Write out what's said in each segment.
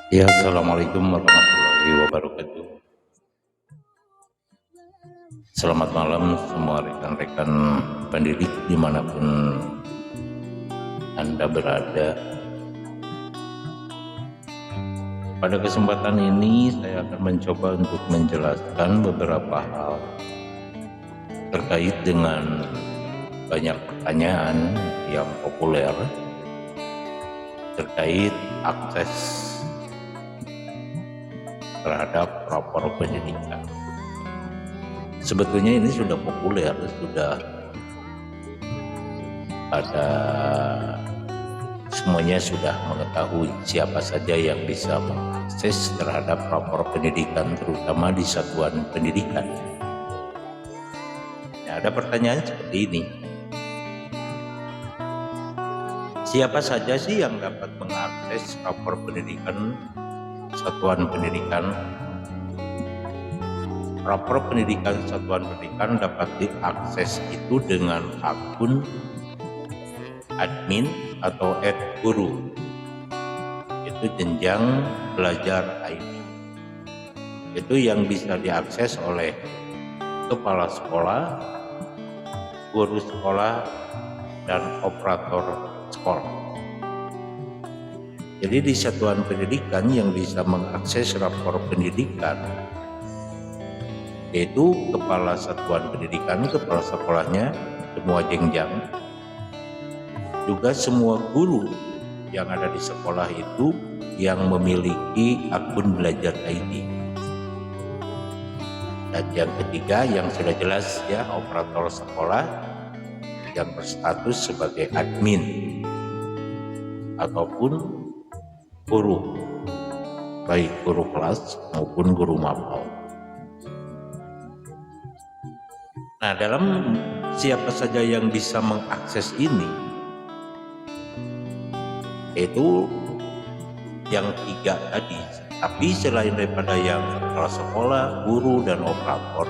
Ya, assalamualaikum warahmatullahi wabarakatuh. Selamat malam semua rekan-rekan pendidik dimanapun Anda berada. Pada kesempatan ini saya akan mencoba untuk menjelaskan beberapa hal terkait dengan banyak pertanyaan yang populer terkait akses terhadap rapor pendidikan. Sebetulnya ini sudah populer, sudah pada semuanya sudah mengetahui siapa saja yang bisa mengakses terhadap rapor pendidikan, terutama di satuan pendidikan. Nah, ada pertanyaan seperti ini. Siapa saja sih yang dapat mengakses rapor pendidikan satuan pendidikan? Rapor pendidikan satuan pendidikan dapat diakses itu dengan akun admin atau @guru. Itu jenjang belajar ID. Itu yang bisa diakses oleh kepala sekolah, guru sekolah, dan operator sekolah. Jadi di satuan pendidikan yang bisa mengakses rapor pendidikan yaitu kepala satuan pendidikan, kepala sekolahnya, semua jenjang, juga semua guru yang ada di sekolah itu yang memiliki akun belajar ID. Dan yang ketiga yang sudah jelas ya, operator sekolah yang berstatus sebagai admin ataupun guru, baik guru kelas maupun guru mapel. Nah, dalam siapa saja yang bisa mengakses ini, yaitu yang tiga tadi. Tapi selain daripada yang kepala sekolah, guru, dan operator,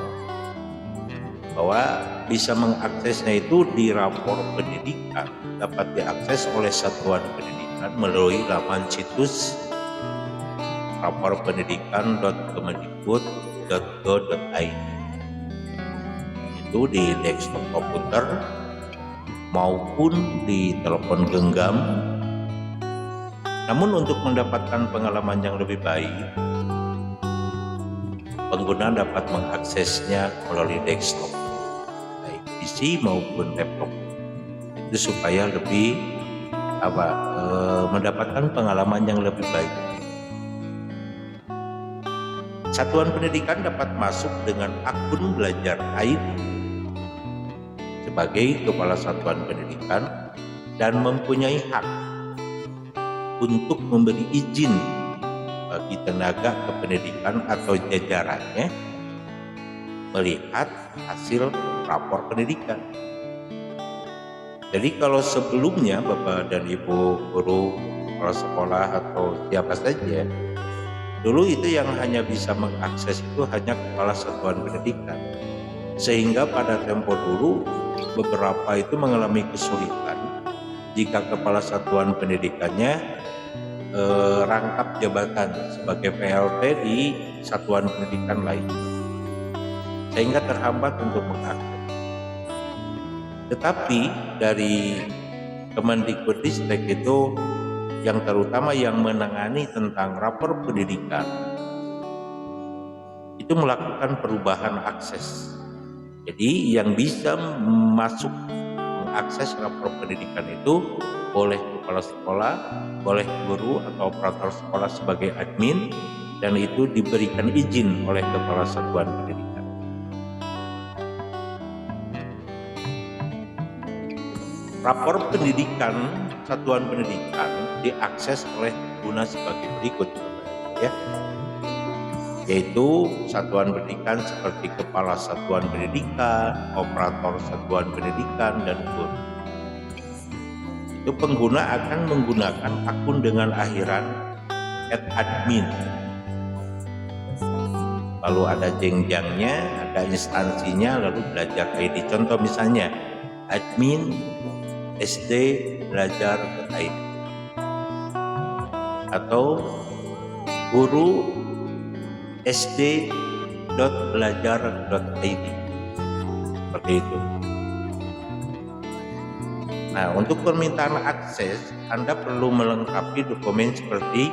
bahwa bisa mengaksesnya itu di rapor pendidikan dapat diakses oleh satuan pendidikan melalui laman situs raporpendidikan.kemendikbud.go.id. Itu di desktop komputer maupun di telepon genggam. Namun untuk mendapatkan pengalaman yang lebih baik, pengguna dapat mengaksesnya melalui desktop, baik PC maupun laptop. Itu supaya lebih mendapatkan pengalaman yang lebih baik. Satuan pendidikan dapat masuk dengan akun belajar ID sebagai kepala satuan pendidikan dan mempunyai hak untuk memberi izin bagi tenaga kependidikan atau jajarannya melihat hasil rapor pendidikan. Jadi kalau sebelumnya Bapak dan Ibu guru, kepala sekolah atau siapa saja, dulu itu yang hanya bisa mengakses itu hanya kepala satuan pendidikan. Sehingga pada tempo dulu beberapa itu mengalami kesulitan jika kepala satuan pendidikannya rangkap jabatan sebagai PLT di satuan pendidikan lain, sehingga terhambat untuk mengakses. Tetapi dari Kemendikbudristek itu yang terutama yang menangani tentang rapor pendidikan itu melakukan perubahan akses. Jadi yang bisa masuk mengakses rapor pendidikan itu boleh kepala sekolah, boleh guru atau operator sekolah sebagai admin, dan itu diberikan izin oleh kepala satuan pendidikan. Rapor pendidikan satuan pendidikan diakses oleh pengguna sebagai berikut, ya, yaitu satuan pendidikan seperti kepala satuan pendidikan, operator satuan pendidikan, dan guru. Itu pengguna akan menggunakan akun dengan akhiran @admin. Lalu ada jenjangnya, ada instansinya, lalu belajar ID. Contoh misalnya admin SD belajar ID atau guru sd.belajar.id, seperti itu. Nah, untuk permintaan akses, Anda perlu melengkapi dokumen seperti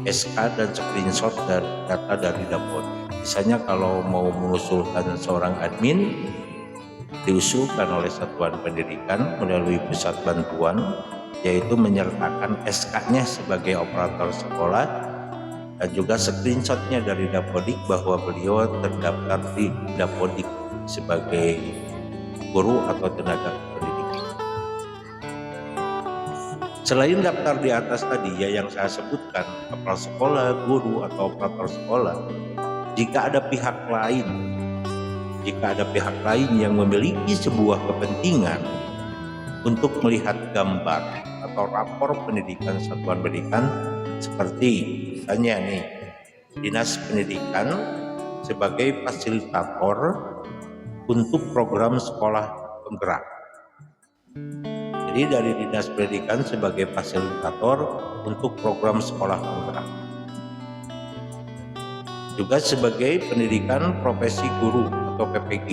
SK dan screenshot dan data dari dapur. Misalnya kalau mau mengusulkan seorang admin, diusulkan oleh satuan pendidikan melalui pusat bantuan, yaitu menyertakan SK-nya sebagai operator sekolah dan juga screenshotnya dari Dapodik bahwa beliau terdaftar di Dapodik sebagai guru atau tenaga pendidikan. Selain daftar di atas tadi ya yang saya sebutkan, kepala sekolah, guru atau operator sekolah, jika ada pihak lain yang memiliki sebuah kepentingan untuk melihat gambar atau rapor pendidikan satuan pendidikan, seperti misalnya nih, Dinas Pendidikan sebagai fasilitator untuk program sekolah penggerak. Jadi dari Dinas Pendidikan sebagai fasilitator untuk program sekolah penggerak. Juga sebagai pendidikan profesi guru atau PPG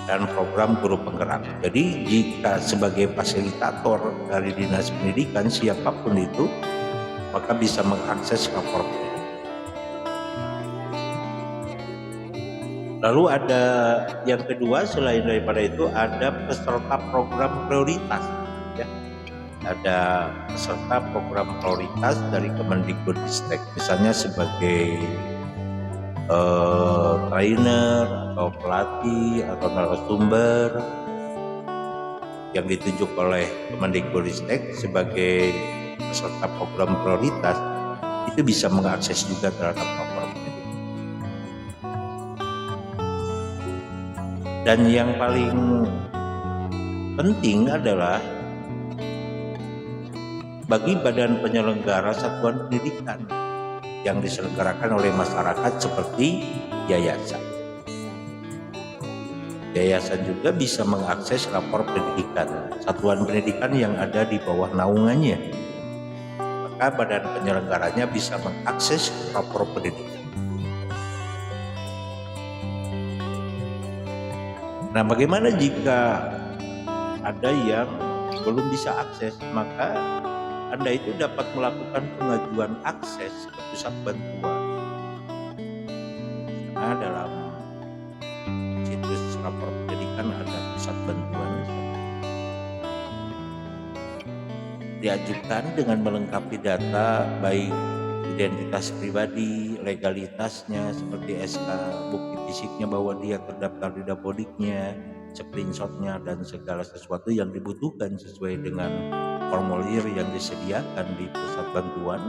dan program guru penggerak. Jadi jika sebagai fasilitator dari Dinas Pendidikan siapapun itu, maka bisa mengakses lapor pendidikan. Lalu ada yang kedua, selain daripada itu ada peserta program prioritas. Ya. Ada peserta program prioritas dari Kemendikbudristek, misalnya sebagai trainer atau pelatih atau narasumber yang ditunjuk oleh Kemendikbudristek sebagai peserta program prioritas, itu bisa mengakses juga terhadap lapor pendidikan. Dan yang paling penting adalah bagi badan penyelenggara satuan pendidikan yang diselenggarakan oleh masyarakat seperti yayasan. Yayasan juga bisa mengakses lapor pendidikan satuan pendidikan yang ada di bawah naungannya. Maka badan penyelenggaranya bisa mengakses lapor pendidikan. Nah, bagaimana jika ada yang belum bisa akses? Maka Anda itu dapat melakukan pengajuan akses ke pusat bantuan. Nah, dalam situs lapor pendidikan ada pusat bantuan. Diajukan dengan melengkapi data baik identitas pribadi, legalitasnya seperti SK, bukti fisiknya bahwa dia terdaftar di Dapodiknya, screenshotnya dan segala sesuatu yang dibutuhkan sesuai dengan formulir yang disediakan di pusat bantuan,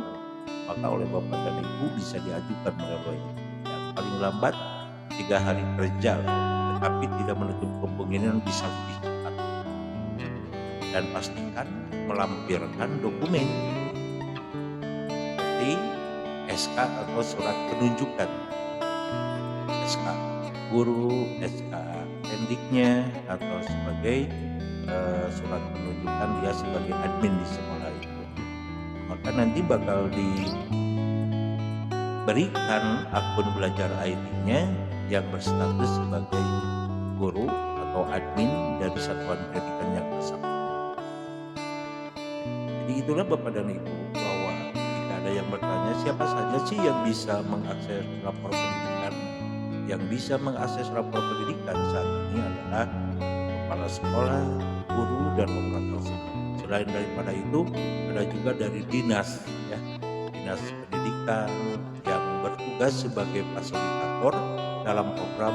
maka oleh Bapak dan Ibu bisa diajukan melalui yang paling lambat 3 hari kerja, tetapi tidak menutup kemungkinan bisa lebih cepat. Dan pastikan melampirkan dokumen seperti SK atau surat penunjukan, SK guru, SK pendiknya, atau sebagai surat penunjukan dia sebagai admin di sekolah itu. Maka nanti bakal diberikan akun belajar ID-nya yang berstatus sebagai guru atau admin dari satuan pendidikan yang bersangkutan. Jadi itulah Bapak dan Ibu, bahwa jika ada yang bertanya siapa saja sih yang bisa mengakses lapor pendidikan, yang bisa mengakses lapor pendidikan saat ini adalah kepala sekolah, guru, dan operator sekolah. Selain daripada itu ada juga dari dinas, ya, dinas pendidikan yang bertugas sebagai fasilitator dalam program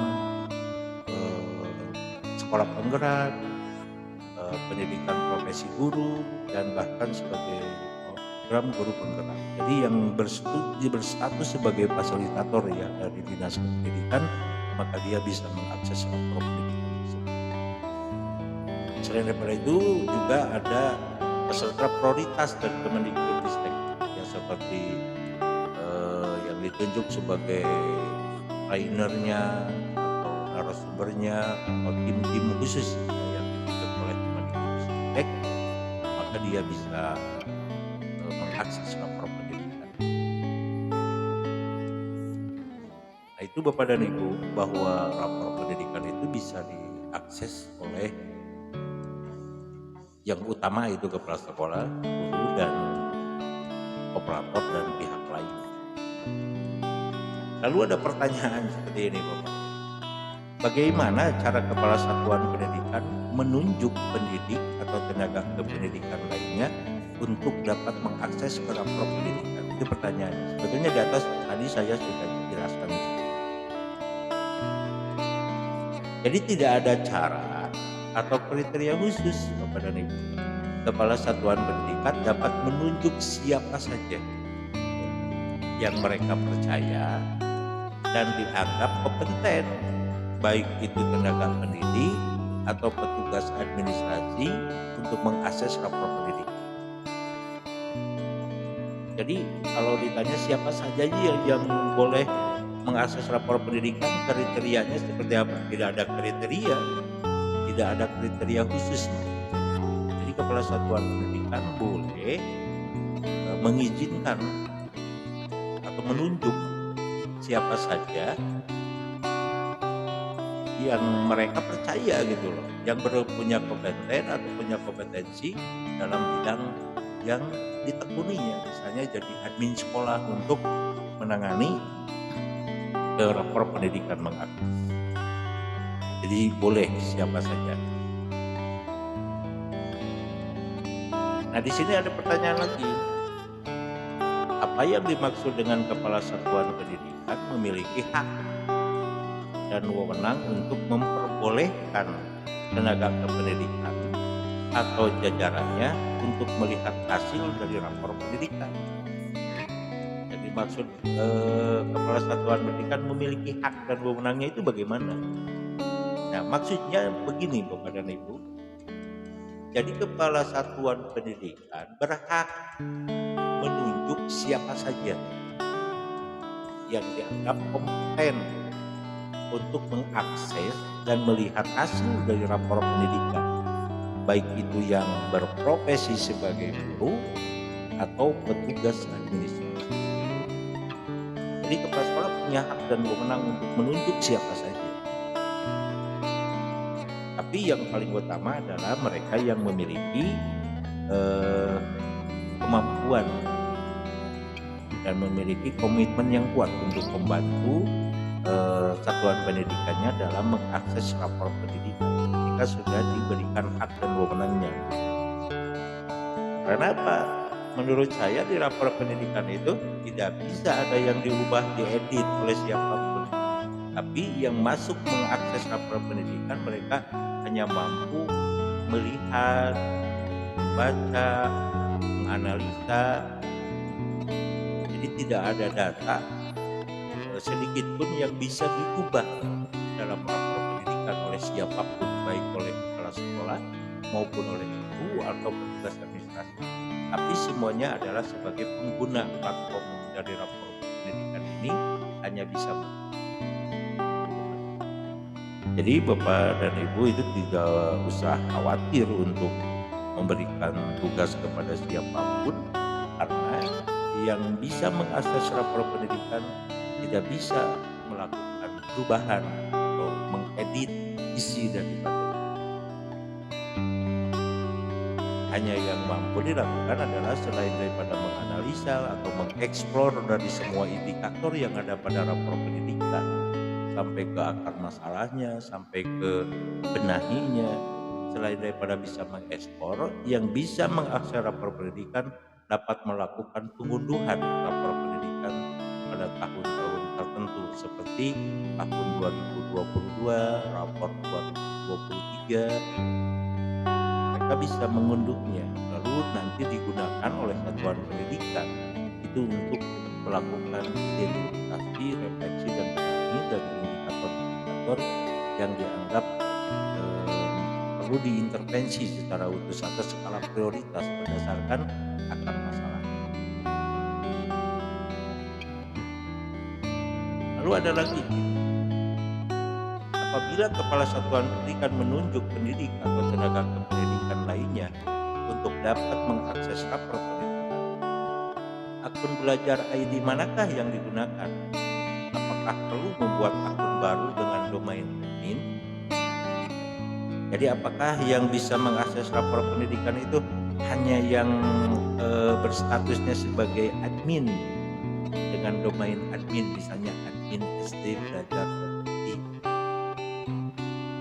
sekolah penggerak, pendidikan profesi guru, dan bahkan sebagai program guru penggerak. Jadi yang berstatus sebagai fasilitator ya dari dinas pendidikan, maka dia bisa mengakses lapor pendidikan tersebut. Selain daripada itu juga ada peserta prioritas dari Kemendikbudristek ya, seperti yang ditunjuk sebagai trainernya atau narasumbernya atau tim-tim khusus yang ditunjuk oleh Kemendikbudristek, maka dia bisa mengakses lapor pendidikan. itu Bapak dan Ibu, bahwa rapor pendidikan itu bisa diakses oleh yang utama itu kepala sekolah, guru, dan operator dan pihak lain. Lalu ada pertanyaan seperti ini Bapak. Bagaimana cara kepala satuan pendidikan menunjuk pendidik atau tenaga kependidikan lainnya untuk dapat mengakses ke rapor pendidikan? Itu pertanyaannya. Sebetulnya di atas tadi saya sudah jelaskan. Jadi tidak ada cara atau kriteria khusus Bapak dan Ibu. Kepala satuan pendidikan dapat menunjuk siapa saja yang mereka percaya dan dianggap kompeten, baik itu tenaga pendidik atau petugas administrasi, untuk mengakses rapor pendidikan. Jadi kalau ditanya siapa saja yang boleh mengakses rapor pendidikan, kriterianya seperti apa? Tidak ada kriteria, tidak ada kriteria khusus. Jadi kepala satuan pendidikan boleh mengizinkan atau menunjuk siapa saja yang mereka percaya gitu loh, yang punya kompeten atau punya kompetensi dalam bidang yang ditekuninya, misalnya jadi admin sekolah untuk menangani rapor pendidikan mengakses. Jadi boleh siapa saja. Nah di sini ada pertanyaan lagi. Apa yang dimaksud dengan kepala satuan pendidikan memiliki hak dan wewenang untuk memperbolehkan tenaga kependidikan atau jajarannya untuk melihat hasil dari rapor pendidikan? Yang dimaksud kepala satuan pendidikan memiliki hak dan wewenangnya itu bagaimana? Nah maksudnya begini Bapak dan Ibu. Jadi kepala satuan pendidikan berhak menunjuk siapa saja yang dianggap kompeten untuk mengakses dan melihat hasil dari rapor pendidikan, baik itu yang berprofesi sebagai guru atau petugas administrasi. Jadi kepala sekolah punya hak dan wewenang untuk menunjuk siapa saja. Tapi yang paling utama adalah mereka yang memiliki kemampuan dan memiliki komitmen yang kuat untuk membantu satuan pendidikannya dalam mengakses rapor pendidikan ketika sudah diberikan hak dan wewenangnya. Karena apa? Menurut saya di rapor pendidikan itu tidak bisa ada yang diubah, diedit oleh siapapun. Tapi yang masuk mengakses rapor pendidikan mereka hanya mampu melihat, membaca, menganalisa. Jadi tidak ada data sedikit pun yang bisa diubah dalam rapor pendidikan oleh siapapun, baik oleh kepala sekolah maupun oleh guru atau petugas administrasi. Tapi semuanya adalah sebagai pengguna platform dari rapor pendidikan ini hanya bisa. Jadi Bapak dan Ibu itu tidak usah khawatir untuk memberikan tugas kepada siapapun, karena yang bisa mengakses rapor pendidikan tidak bisa melakukan perubahan atau mengedit isi daripada. Hanya yang mampu dilakukan adalah selain daripada menganalisa atau mengeksplor dari semua indikator yang ada pada rapor pendidikan, sampai ke akar masalahnya, sampai ke benahinya. Selain daripada bisa mengeksplor, yang bisa mengakses rapor pendidikan dapat melakukan pengunduhan rapor pendidikan pada tahun-tahun tertentu seperti tahun 2022, rapor 2023. Mereka bisa mengunduhnya, lalu nanti digunakan oleh satuan pendidikan itu untuk melakukan identifikasi, refleksi, dan benahi dari indikator-indikator yang dianggap perlu diintervensi secara utuh atau skala prioritas berdasarkan akar masalah. Lalu ada lagi, apabila kepala satuan pendidikan menunjuk pendidik atau tenaga kependidikan lainnya untuk dapat mengakses rapor pendidikan, akun belajar ID manakah yang digunakan? Apakah apakah perlu membuat akun baru dengan domain admin? Jadi apakah yang bisa mengakses rapor pendidikan itu hanya yang berstatusnya sebagai admin dengan domain admin, misalnya admin SD Belajar.id?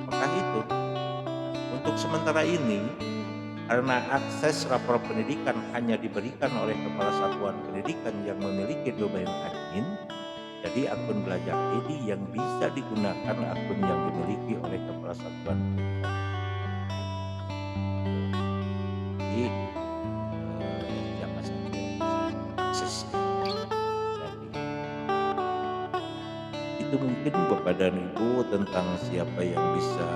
Apakah itu? Untuk sementara ini, karena akses rapor pendidikan hanya diberikan oleh Kepala Satuan Pendidikan yang memiliki domain admin, jadi akun Belajar ID yang bisa digunakan akun yang dimiliki oleh Kepala Satuan Pendidikan. Jadi siapa saja yang bisa aksesnya. Jadi itu mungkin Bapak dan Ibu tentang siapa yang bisa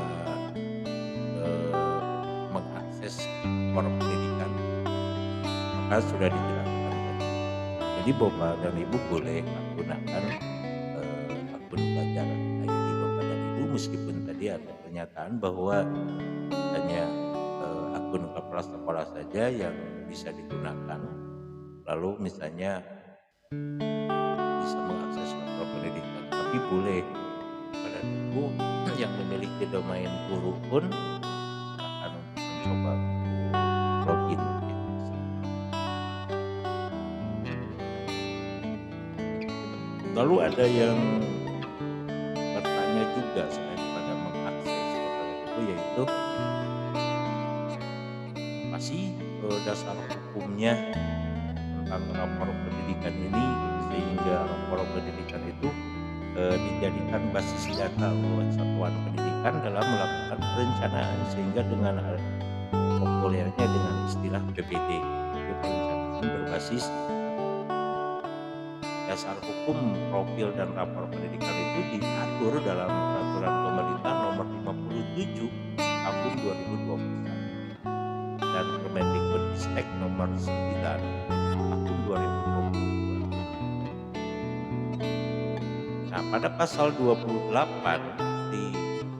mengakses rapor pendidikan, maka sudah dijelaskan tadi. Jadi Bapak dan Ibu boleh menggunakan akun Belajar ID Bapak dan Ibu, meskipun tadi ada pernyataan bahwa hanya akun kepala sekolah saja yang bisa digunakan. Lalu misalnya bisa mengakses rapor pendidikan, tapi boleh Bapak dan Ibu yang memiliki domain guru pun akan mencoba login. Lalu ada yang bertanya juga selain pada mengakses itu, yaitu apa sih dasar hukumnya tentang rapor pendidikan ini, sehingga rapor pendidikan itu dijadikan basis data oleh satuan pendidikan dalam melakukan perencanaan, sehingga dengan populernya dengan istilah PBD, itu perencanaan berbasis dasar hukum profil dan rapor pendidikan itu diatur dalam peraturan pemerintah nomor 57 tahun 2021 dan Permendikbudristek nomor 9 tahun 2022. Nah, pada pasal 28 di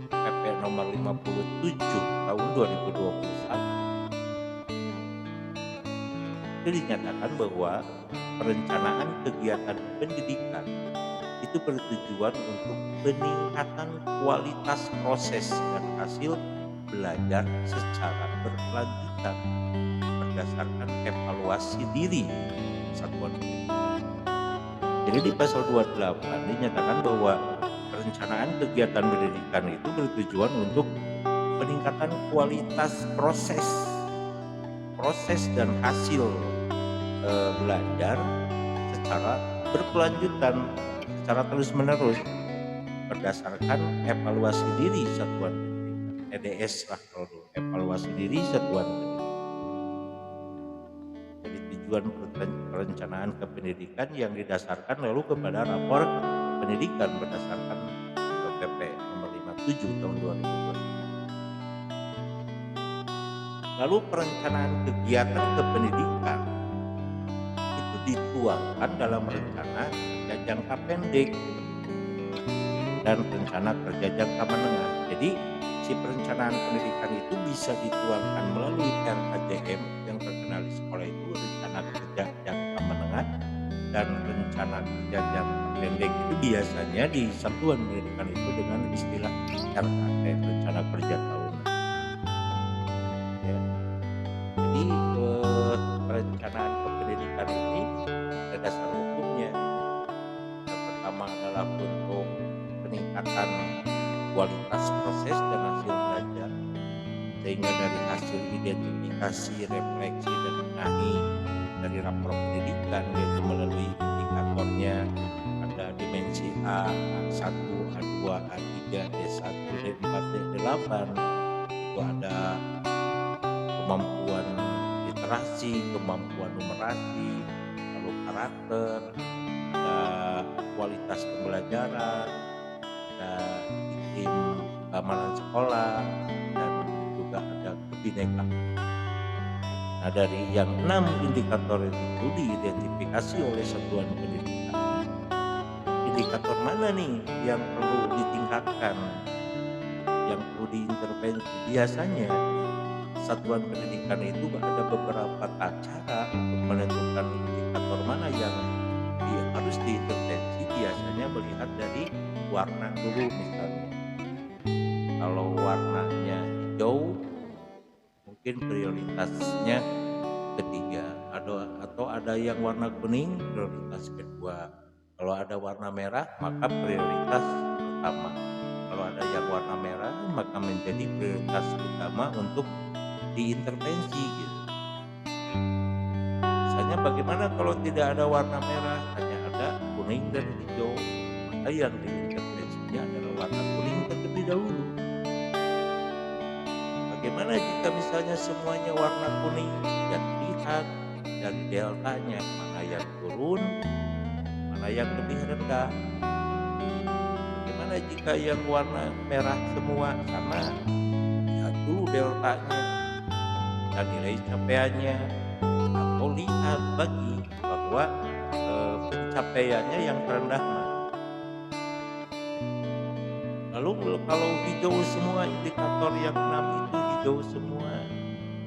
PP nomor 57 tahun 2021 itu dinyatakan bahwa perencanaan kegiatan pendidikan itu bertujuan untuk peningkatan kualitas proses dan hasil belajar secara berkelanjutan berdasarkan evaluasi diri satuan pendidikan. Jadi di pasal 28 dinyatakan bahwa perencanaan kegiatan pendidikan itu bertujuan untuk peningkatan kualitas proses dan hasil belajar secara berkelanjutan, secara terus-menerus berdasarkan evaluasi diri satuan pendidikan, EDS lah kalau dulu, evaluasi diri satuan pendidikan. Jadi tujuan perencanaan kependidikan yang didasarkan lalu kepada rapor pendidikan berdasarkan PP nomor 57 tahun 2021. Lalu perencanaan kegiatan kependidikan dituangkan dalam rencana kerja jangka pendek dan rencana kerja jangka menengah. Jadi si perencanaan pendidikan itu bisa dituangkan melalui RKJM yang terkenal di sekolah itu, rencana kerja jangka menengah dan rencana kerja jangka pendek itu biasanya di satuan pendidikan itu dengan istilah RKT, rencana kerja tahunan. Ya. Jadi perencanaan kependidikan ini ada dasar hukumnya. Yang pertama adalah untuk peningkatan kualitas proses dan hasil belajar, sehingga dari hasil identifikasi, refleksi dan benahi dari rapor pendidikan, yaitu melalui indikatornya ada dimensi A, A1, A2, A3, D1, D4, D8, itu ada kemampuan literasi, kemampuan numerasi, lalu karakter, ada kualitas pembelajaran, ada iklim keamanan sekolah, dan juga ada kebinekaan. Nah, dari yang 6 indikator itu diidentifikasi oleh satuan pendidikan. Indikator mana nih yang perlu ditingkatkan, yang perlu diintervensi? Biasanya satuan pendidikan itu ada beberapa cara untuk menentukan indikator mana yang harus diintervensi. Biasanya misalnya melihat dari warna dulu misalnya. Kalau warnanya hijau, mungkin prioritasnya ketiga, atau ada yang warna kuning prioritas kedua. Kalau ada warna merah maka prioritas pertama. Kalau ada yang warna merah maka menjadi prioritas utama untuk diintervensi gitu. Misalnya bagaimana kalau tidak ada warna merah, hanya ada kuning dan hijau, maka yang diintervensinya adalah warna kuning terlebih dahulu. Bagaimana jika misalnya semuanya warna kuning, dan lihat dari deltanya mana yang turun, mana yang lebih rendah. Bagaimana jika yang warna merah semua, sama, lihat dulu deltanya dan nilai capaiannya, atau lihat lagi bahwa pencapaiannya yang terendah mana. Lalu kalau hijau semua, indikator yang 6 itu hijau semua,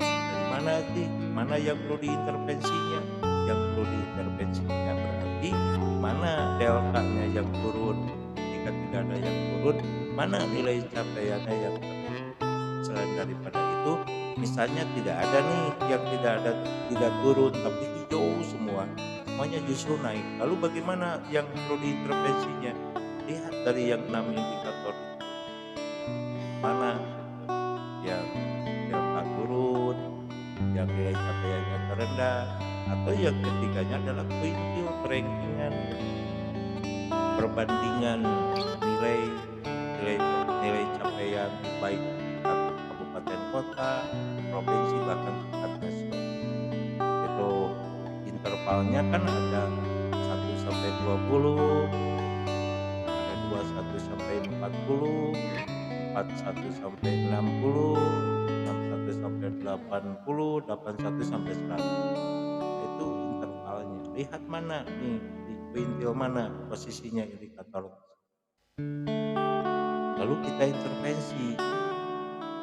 dari mana sih mana yang perlu diintervensinya? Yang perlu diintervensinya berarti mana deltanya yang turun. Jika tidak ada yang turun, mana nilai capaiannya yang turun. Selain daripada itu, misalnya tidak ada nih yang tidak turun tapi hijau semua, semuanya justru naik. Lalu bagaimana yang perlu diintervensinya? Lihat dari yang 6 indikator itu, mana yang delta turun, yang nilai capaiannya terendah, atau yang ketiganya adalah quintile rankingan, perbandingan nilai nilai nilai capaian baik tingkat kabupaten kota, provinsi, bahkan tingkat nasional. Itu intervalnya kan ada 1 sampai 20, ada 21 sampai 40, 41 sampai 60, 61 sampai 80, 81 sampai 100. Itu intervalnya. Lihat mana nih di kuintil mana posisinya indikator. Lalu kita intervensi.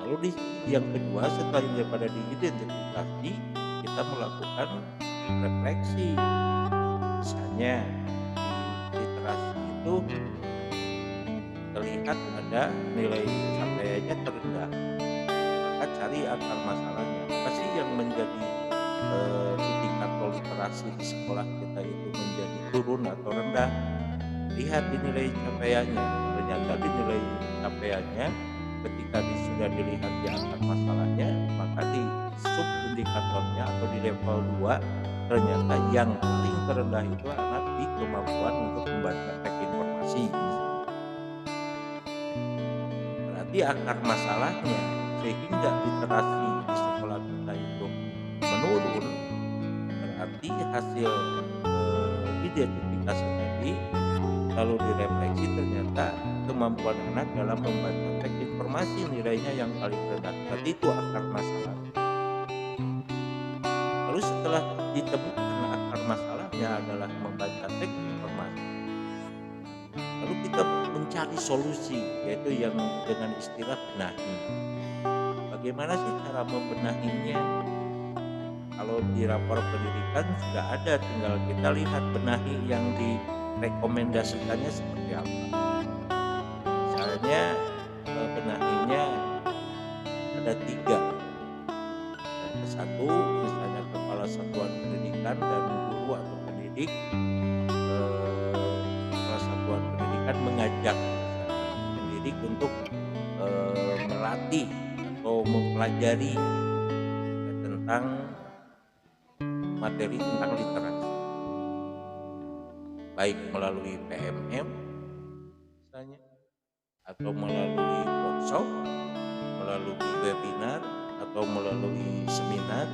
Lalu di yang kedua, setelah daripada diidentifikasi, kita melakukan refleksi. Misalnya di literasi itu terlihat ada nilai capaiannya terendah, maka cari akar masalahnya. Apa sih yang menjadi indikator literasi di sekolah kita itu menjadi turun atau rendah? Lihat di nilai capaiannya. Ternyata di nilai capaiannya ketika sudah dilihat di akar masalahnya, maka di sub indikatornya atau di level 2 ternyata yang paling terendah itu adalah di kemampuan untuk membaca teks informasi. Berarti akar masalahnya sehingga literasi di sekolah kita itu menurun, berarti hasil identifikasi tadi lalu direfleksi, ternyata kemampuan anak dalam membaca teks informasi nilainya yang paling rendah. Berarti itu akar masalah. Lalu setelah ditemukan akar masalahnya adalah membaca teks informasi, lalu kita mencari solusi, yaitu yang dengan istilah benahi. Bagaimana sih cara membenahinya? Kalau di rapor pendidikan sudah ada, tinggal kita lihat benahi yang direkomendasikannya seperti apa. Misalnya benahinya ada 3. Yang ke satu, misalnya kepala satuan pendidikan dan guru atau pendidik, kepala satuan pendidikan mengajak pendidik untuk melatih atau mempelajari tentang materi tentang literasi, baik melalui PMM misalnya, atau melalui workshop, melalui webinar, atau melalui seminar,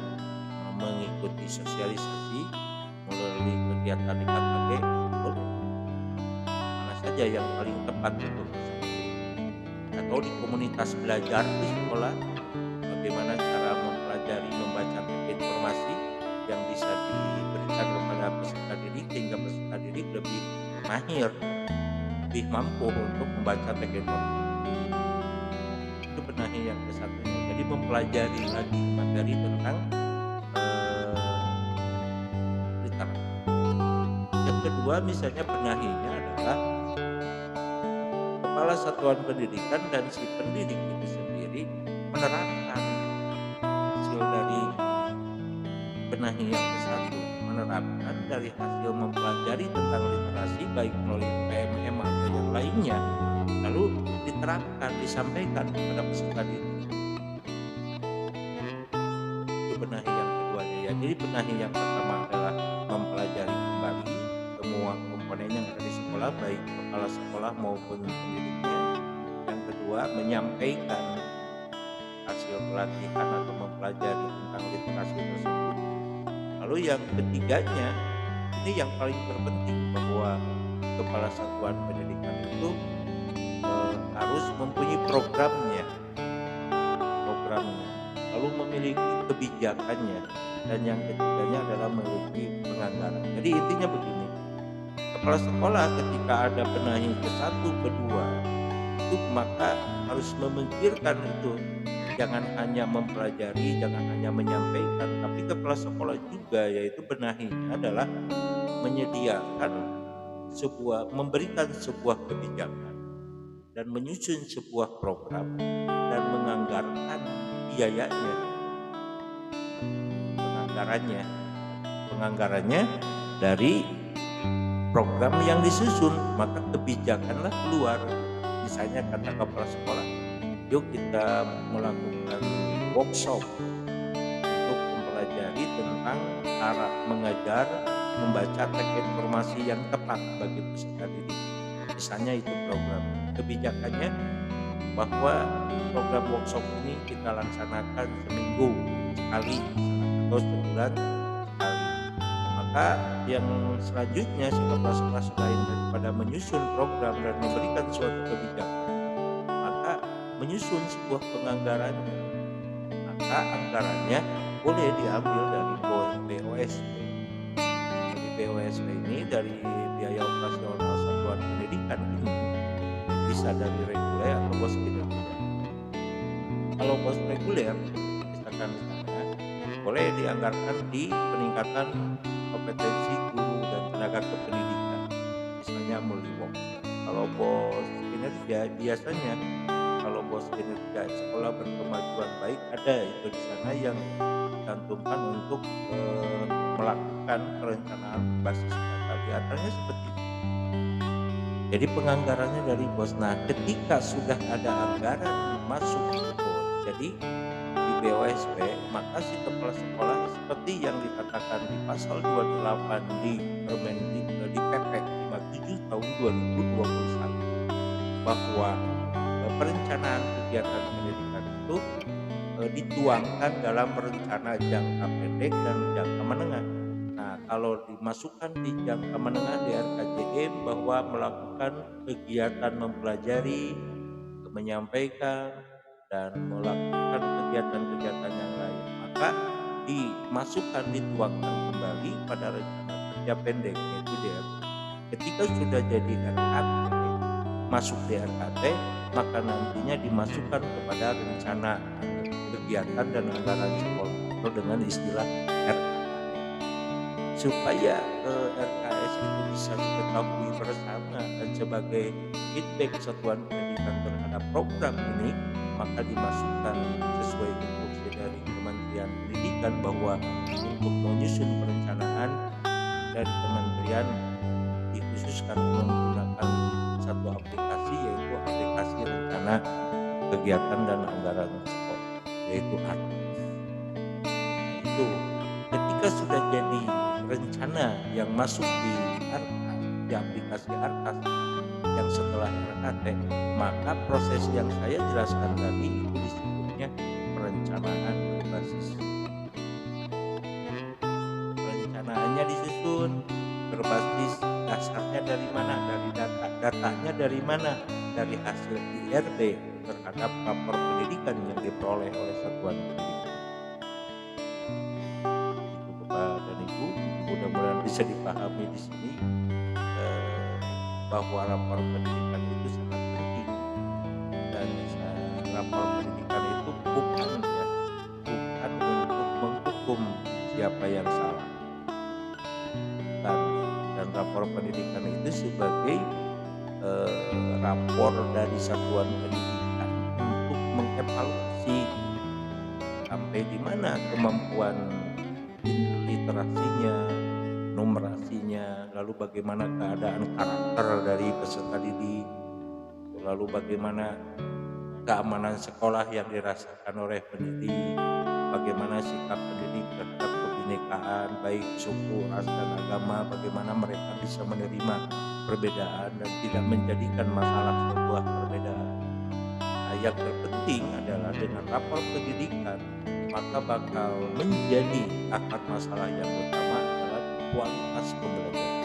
mengikuti sosialisasi, melalui kegiatan di KKB, mana saja yang paling tepat untuk seperti itu. Atau di komunitas belajar di sekolah, bagaimana cara mempelajari membaca teks informasi yang bisa diberikan kepada peserta didik sehingga peserta didik lebih mahir, lebih mampu untuk membaca teks informasi. Itu benahi yang kesatunya. Jadi mempelajari lagi materi tentang literasi. Yang kedua misalnya benahinya adalah kepala satuan pendidikan dan si pendidik itu sendiri menerapkan hasil dari benahi yang ke-1, menerapkan dari hasil mempelajari tentang literasi baik melalui PMM atau yang lainnya, lalu diterapkan, disampaikan kepada peserta didik. Itu benahi yang keduanya ya. Jadi benahi yang pertama adalah mempelajari kembali semua komponen yang ada di sekolah, baik kepala sekolah maupun pendidiknya. Yang kedua, menyampaikan hasil pelatihan atau mempelajari tentang literasi tersebut. Lalu yang ketiganya, ini yang paling terpenting, bahwa kepala satuan pendidikan itu harus mempunyai programnya, lalu memiliki kebijakannya, dan yang ketiganya adalah memiliki penganggaran. Jadi intinya begini, kepala sekolah ketika ada benahi ke-1, ke-2, itu maka harus memikirkan itu. Jangan hanya mempelajari, jangan hanya menyampaikan, tapi kepala sekolah juga, yaitu benahinya adalah menyediakan memberikan sebuah kebijakan dan menyusun sebuah program dan menganggarkan biayanya, penganggarannya dari program yang disusun. Maka kebijakanlah keluar. Misalnya kata kepala sekolah, yuk kita melakukan workshop untuk mempelajari tentang cara mengajar membaca teks informasi yang tepat bagi peserta didik. Misalnya itu program. Kebijakannya bahwa program workshop ini kita laksanakan seminggu sekali atau sebulan sekali. Maka yang selanjutnya si kepala sekolah selain daripada menyusun program dan memberikan suatu kebijakan, maka menyusun sebuah penganggarannya. Maka anggarannya boleh diambil dari BOSP. Jadi BOSP ini dari biaya operasional satuan pendidikan ini bisa dari reguler atau bos kinerja. Kalau bos reguler, misalkan boleh dianggarkan di peningkatan kompetensi guru dan tenaga kependidikan, misalnya melalui workshop. Kalau bos kinerja, biasanya kalau bos kinerja sekolah berkemajuan baik, ada itu di sana yang dicantumkan untuk melakukan perencanaan basis data, diantaranya seperti itu. Jadi penganggarannya dari bos. Nah, ketika sudah ada anggaran masuk ke bos, jadi di BOSP, maka si kepala sekolah seperti yang dikatakan di pasal 28 di PP 57 tahun 2021, bahwa perencanaan kegiatan pendidikan itu dituangkan dalam rencana jangka pendek dan jangka menengah. Nah, kalau dimasukkan di jangka menengah di RKJM bahwa melakukan kegiatan mempelajari, menyampaikan, dan melakukan kegiatan-kegiatan yang lain, maka dimasukkan, dituangkan kembali pada rencana kerja pendek, yaitu DRK. Ketika sudah jadi RKT, masuk di RKT, maka nantinya dimasukkan kepada rencana kegiatan dan anggaran sekolah atau dengan istilah RKT. Supaya RKS itu bisa diketahui bersama dan sebagai feedback satuan pendidikan terhadap program ini, maka dimasukkan sesuai instruksi dari Kementerian Pendidikan bahwa untuk menyusun perencanaan dari kementerian dikhususkan menggunakan satu aplikasi, yaitu aplikasi rencana kegiatan dan anggaran sekolah, yaitu ARKAS. Nah, itu ketika sudah jadi rencana yang masuk di ARKAS, di aplikasi ARKAS yang setelah RKT, maka proses yang saya jelaskan tadi itu disebutnya perencanaan berbasis. Perencanaannya disusun berbasis dasarnya dari mana? Dari datanya dari mana? Dari hasil IRB terhadap rapor pendidikan yang diperoleh oleh satuan pendidikan. Itu Bapak dan Ibu, mudah-mudahan bisa dipahami di sini bahwa rapor pendidikan itu sangat penting, dan rapor pendidikan itu bukan untuk menghukum siapa yang salah, dan rapor pendidikan itu sebagai rapor dari satuan pendidikan untuk mengevaluasi sampai di mana kemampuan literasinya, numerasinya, lalu bagaimana keadaan karakter dari peserta didik, lalu bagaimana keamanan sekolah yang dirasakan oleh pendidik, bagaimana sikap pendidik terhadap kebinekaan baik suku, ras, dan agama, bagaimana mereka bisa menerima perbedaan dan tidak menjadikan masalah sebuah perbedaan. Nah, yang terpenting adalah dengan rapor pendidikan maka bakal menjadi akar masalah yang utama adalah kualitas pembelajaran.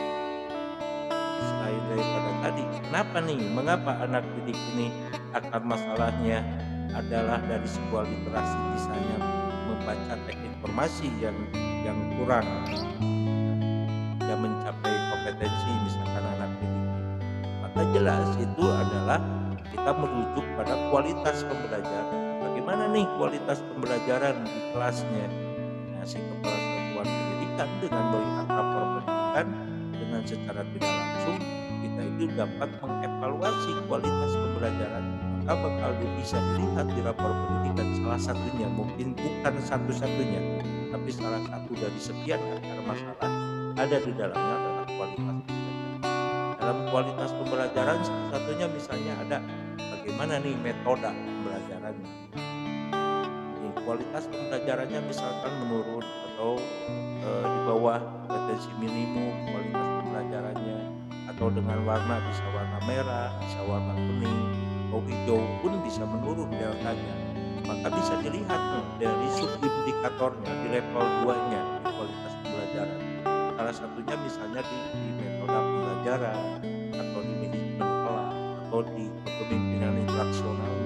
Selain daripada tadi, kenapa nih, mengapa anak didik ini akar masalahnya adalah dari sebuah literasi, misalnya membaca teks informasi yang kurang, yang mencapai kompetensi misalkan anak didik ini. Maka jelas itu adalah kita merujuk pada kualitas pembelajaran. Bagaimana nih kualitas pembelajaran di kelasnya? Nah, si kepala satuan pendidikan dengan melihat rapor pendidikan dengan secara tidak langsung kita itu dapat mengevaluasi kualitas pembelajaran. Maka bakal bisa dilihat di rapor pendidikan salah satunya, mungkin bukan satu-satunya, tapi salah satu dari sekian akar masalah ada di dalamnya adalah kualitas pembelajaran. Dalam kualitas pembelajaran salah satunya misalnya ada bagaimana nih metode pembelajarannya. Kualitas pembelajarannya misalkan menurun atau di bawah kompetensi minimum kualitas pembelajarannya, atau dengan warna bisa warna merah, bisa warna kuning, atau hijau pun bisa menurun deltanya. Maka bisa dilihat dari subindikatornya di level 2-nya di kualitas pembelajaran. Salah satunya misalnya di metode pembelajaran, atau di manajemen kelas, atau di kepemimpinan interaksionalnya.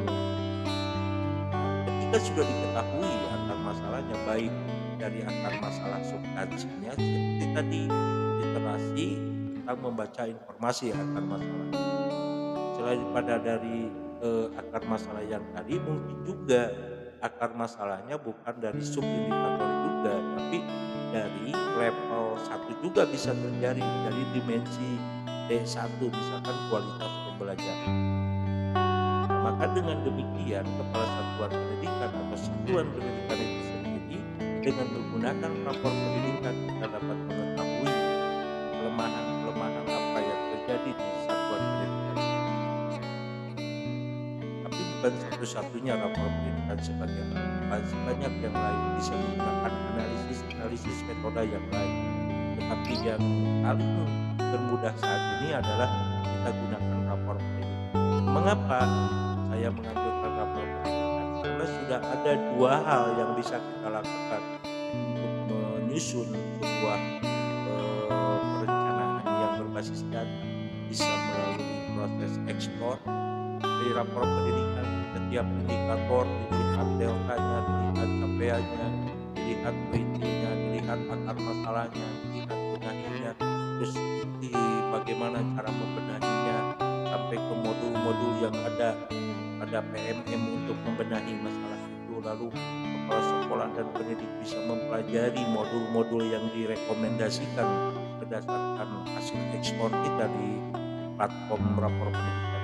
Ketika sudah diketahui akar masalahnya, baik dari akar masalah substansinya seperti tadi literasi tentang membaca informasi akar masalah. Selain pada dari akar masalah yang tadi, mungkin juga akar masalahnya bukan dari subindikator juga, tapi dari level 1 juga bisa terjadi, dari dimensi D1 misalkan kualitas pembelajaran. Maka dengan demikian kepala satuan pendidikan atau satuan pendidikan itu sendiri dengan menggunakan rapor pendidikan kita dapat mengetahui kelemahan-kelemahan apa yang terjadi di satuan pendidikan. Tapi bukan satu-satunya rapor pendidikan sebagai masih banyak yang lain, bisa menggunakan analisis metode yang lain. Tetapi yang paling termudah saat ini adalah kita gunakan rapor pendidikan. Mengapa saya menganjurkan rapor pendidikan? Karena sudah ada dua hal yang bisa kita lakukan untuk menyusun sebuah perencanaan yang berbasis data. Bisa melalui proses ekspor dari rapor pendidikan, setiap indikator dilihat deltanya, dilihat capaiannya, dilihat ratingnya, dilihat akar masalahnya, dilihat benahinya, terus di bagaimana cara membenahinya sampai ke modul-modul yang ada PMM untuk membenahi masalah itu. Lalu kepala sekolah dan pendidik bisa mempelajari modul-modul yang direkomendasikan berdasarkan hasil ekspor kita di platform rapor pendidikan.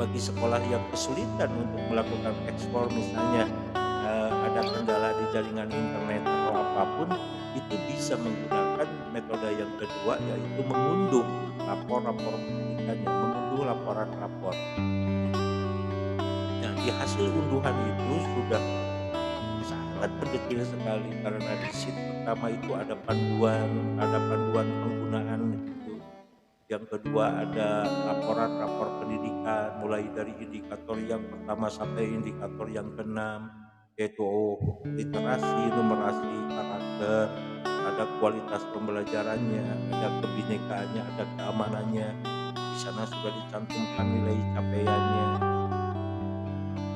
Bagi sekolah yang kesulitan untuk melakukan ekspor, misalnya ada kendala di jaringan internet atau apapun, itu bisa menggunakan metode yang kedua, yaitu mengunduh rapor-rapor pendidikannya, mengunduh laporan rapor. Nah, di hasil unduhan itu sudah sangat mendetail sekali, karena di sheet pertama itu ada panduan penggunaan itu. Yang kedua ada laporan-rapor pendidikan mulai dari indikator yang pertama sampai indikator yang keenam, yaitu literasi, numerasi, karakter, ada kualitas pembelajarannya, ada kebinekaannya, ada keamanannya. Di sana sudah dicantumkan nilai capaiannya,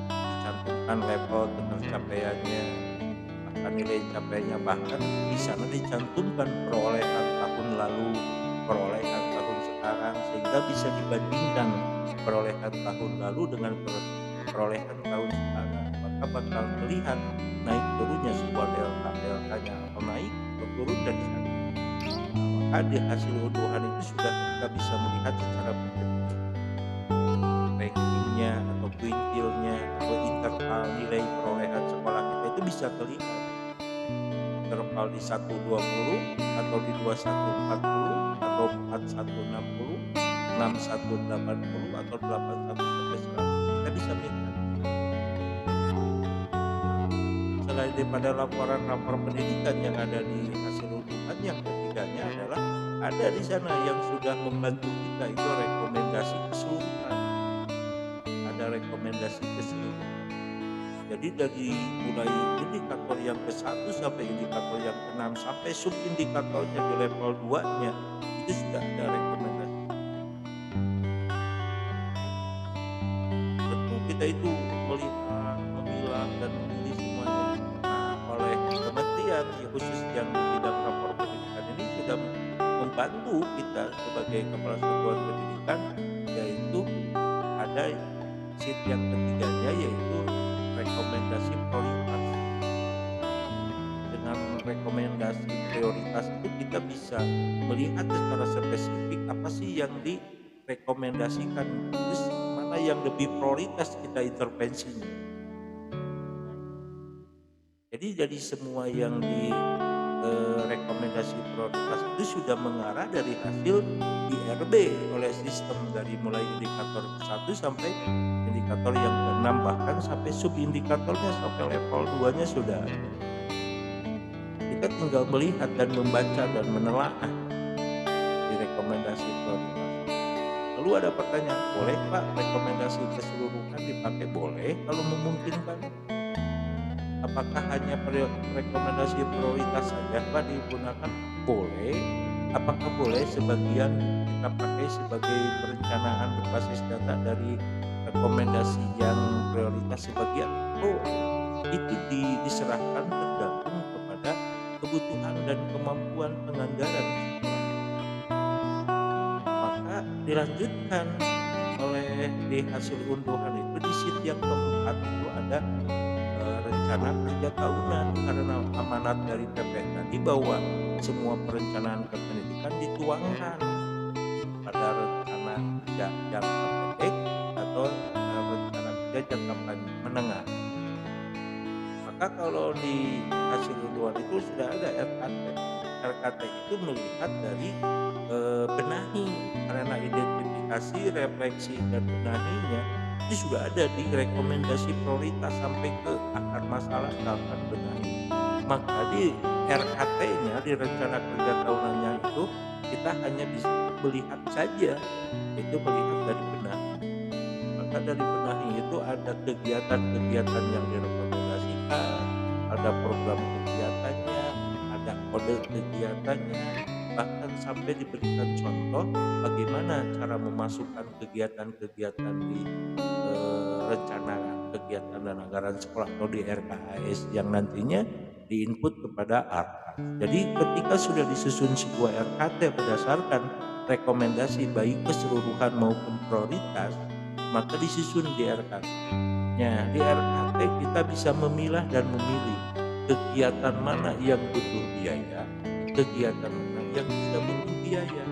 dicantumkan level pencapaiannya, bahkan nilai capaiannya, bahkan di sana dicantumkan perolehan tahun lalu, perolehan tahun sekarang, sehingga bisa dibandingkan perolehan tahun lalu dengan perolehan tahun sekarang. Maka bakal melihat naik turunnya sebuah deltanya, atau naik atau turun dari sana. Maka maka di hasil unduhan itu sudah kita bisa melihat secara bentuk rankingnya atau kuintilnya atau interval nilai perolehan sekolah kita itu bisa terlihat interval di 120 atau di 2140 atau 4160, 6180 atau 81 sampai 100. Kita bisa lihat selain daripada laporan-lapor pendidikan yang ada di hasil unduhan, yang ketiganya adalah ada di sana yang sudah membantu kita itu rekomendasi keseluruhan. Ada rekomendasi keseluruhan. Jadi dari mulai indikator yang ke-1 sampai indikator yang ke-6 sampai subindikatornya di level 2-nya itu sudah ada rekomendasi. Tentu kita itu melihat, memilah dan memilih semuanya. Nah, oleh kementerian ya khusus yang di bidang rapor pendidikan ini sudah membantu kita sebagai kepala satuan pendidikan, yaitu ada sheet yang ketiganya yaitu rekomendasi prioritas. Dengan rekomendasi prioritas itu kita bisa melihat secara spesifik apa sih yang direkomendasikan, terus mana yang lebih prioritas kita intervensinya. Jadi dari semua yang di rekomendasi prioritas itu sudah mengarah dari hasil IRB oleh sistem dari mulai indikator ke-1 sampai indikator yang ke-6, bahkan sampai subindikatornya sampai level 2-nya sudah ada. Kita tinggal melihat dan membaca dan menelaah di rekomendasi prioritas. Lalu ada pertanyaan, boleh Pak rekomendasi keseluruhan dipakai? Boleh kalau memungkinkan. Apakah hanya rekomendasi prioritas saja Pak digunakan? Boleh. Apakah boleh sebagian kita pakai sebagai perencanaan berbasis data dari rekomendasi yang prioritas sebagian? Oh, itu diserahkan tergantung kepada kebutuhan dan kemampuan penganggaran. Maka dilanjutkan oleh di hasil unduhan itu di sheet yang keempat itu ada rencana kerja tahunan, karena amanat dari PP tadi bahwa semua perencanaan kependidikan dituangkan pada rencana kerja jangka pendek atau rencana kerja jangka menengah. Maka kalau di hasil unduhan itu sudah ada RKT. RKT itu melihat dari benahi, karena identifikasi, refleksi dan benahinya itu sudah ada di rekomendasi prioritas sampai ke akar masalah dalam benahi. Maka di RKT-nya, di rencana kerja tahunannya itu kita hanya bisa melihat saja, itu melihat dari benahi. Maka dari benahi itu ada kegiatan-kegiatan yang direkomendasikan, ada program kegiatannya, ada kode kegiatannya, bahkan sampai diberikan contoh bagaimana cara memasukkan kegiatan-kegiatan di rencana kegiatan dan anggaran sekolah atau di RKAS yang nantinya diinput kepada ARKAS. Jadi ketika sudah disusun sebuah RKT berdasarkan rekomendasi baik keseluruhan maupun prioritas, maka disusun di RKT. Nah, di RKT kita bisa memilah dan memilih kegiatan mana yang butuh biaya, kegiatan mana yang tidak butuh biaya.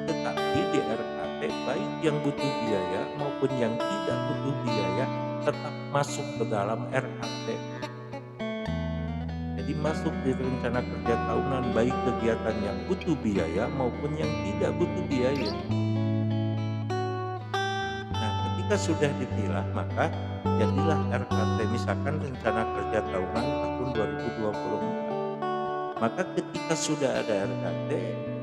Tetapi di RKT baik yang butuh biaya maupun yang tidak butuh biaya tetap masuk ke dalam RKT. Jadi masuk di rencana kerja tahunan baik kegiatan yang butuh biaya maupun yang tidak butuh biaya. Nah, ketika sudah dipilah maka jadilah RKT, misalkan rencana kerja tahunan tahun 2024. Maka ketika sudah ada RKT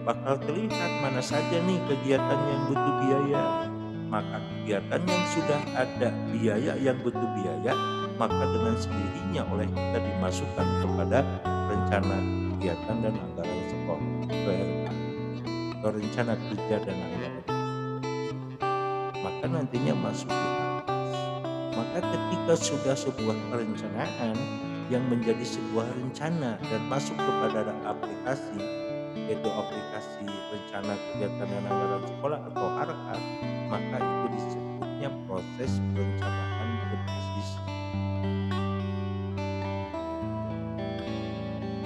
bakal terlihat mana saja nih kegiatan yang butuh biaya. Maka kegiatan yang sudah ada biaya yang butuh biaya, maka dengan sendirinya oleh kita dimasukkan kepada rencana kegiatan dan anggaran sekolah (RK) atau rencana kerja dan anggaran. Maka nantinya masuk di atas. Maka ketika sudah sebuah perencanaan yang menjadi sebuah rencana dan masuk kepada aplikasi, yaitu aplikasi rencana kegiatan dan anggaran sekolah atau ARKAS, maka itu disebutnya proses perencanaan berbasis.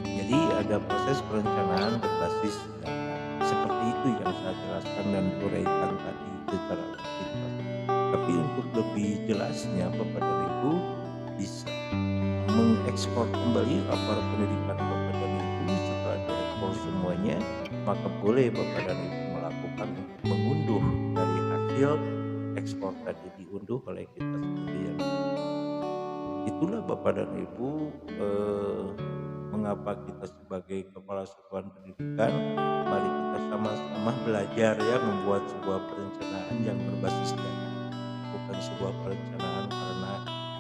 Jadi ada proses perencanaan berbasis data. Seperti itu yang saya jelaskan dan uraikan tadi secara ringkas. Tapi untuk lebih jelasnya Bapak dan Ibu bisa mengekspor kembali rapor pendidikan Bapak dan Ibu setelah diekspor semuanya, maka boleh Bapak dan Ibu melakukan untuk mengunduh dari hasil ekspor tadi diunduh oleh kita sendiri. Itulah Bapak dan Ibu, mengapa kita sebagai kepala satuan pendidikan, mari kita sama-sama belajar ya membuat sebuah perencanaan yang berbasis data, bukan sebuah perencanaan karena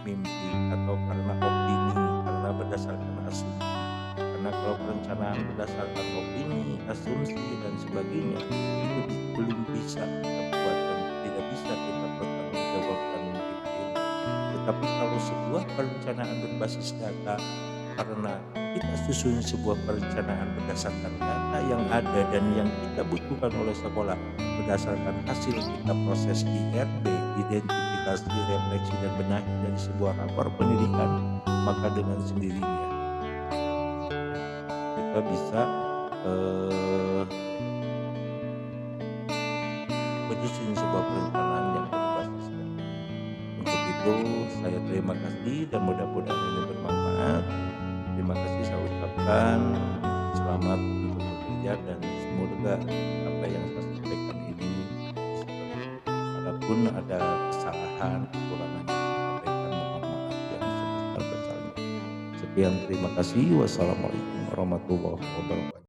mimpi atau karena opini, karena berdasarkan asumsi. Karena kalau perencanaan berdasarkan opini, asumsi dan sebagainya itu belum bisa kita buat dan tidak bisa kita pertanggungjawabkan mungkin. Tetapi kalau sebuah perencanaan berbasis data, karena kita susun sebuah perencanaan berdasarkan data yang ada dan yang kita butuhkan oleh sekolah berdasarkan hasil kita proses IRB, identifikasi, refleksi dan benahi dari sebuah rapor pendidikan, maka dengan sendirinya kita bisa menyusun sebuah perencanaan yang berbasis data. Untuk itu saya terima kasih dan mudah-mudahan ini bermanfaat. Terima kasih saya ucapkan, selamat untuk bekerja dan semoga apa yang saya sampaikan ini bisa bermanfaat. Adapun ada kesalahan, kekurangan yang saya sampaikan, mohon maaf yang sebesar-besarnya. Sekian, terima kasih. Wassalamualaikum warahmatullahi wabarakatuh.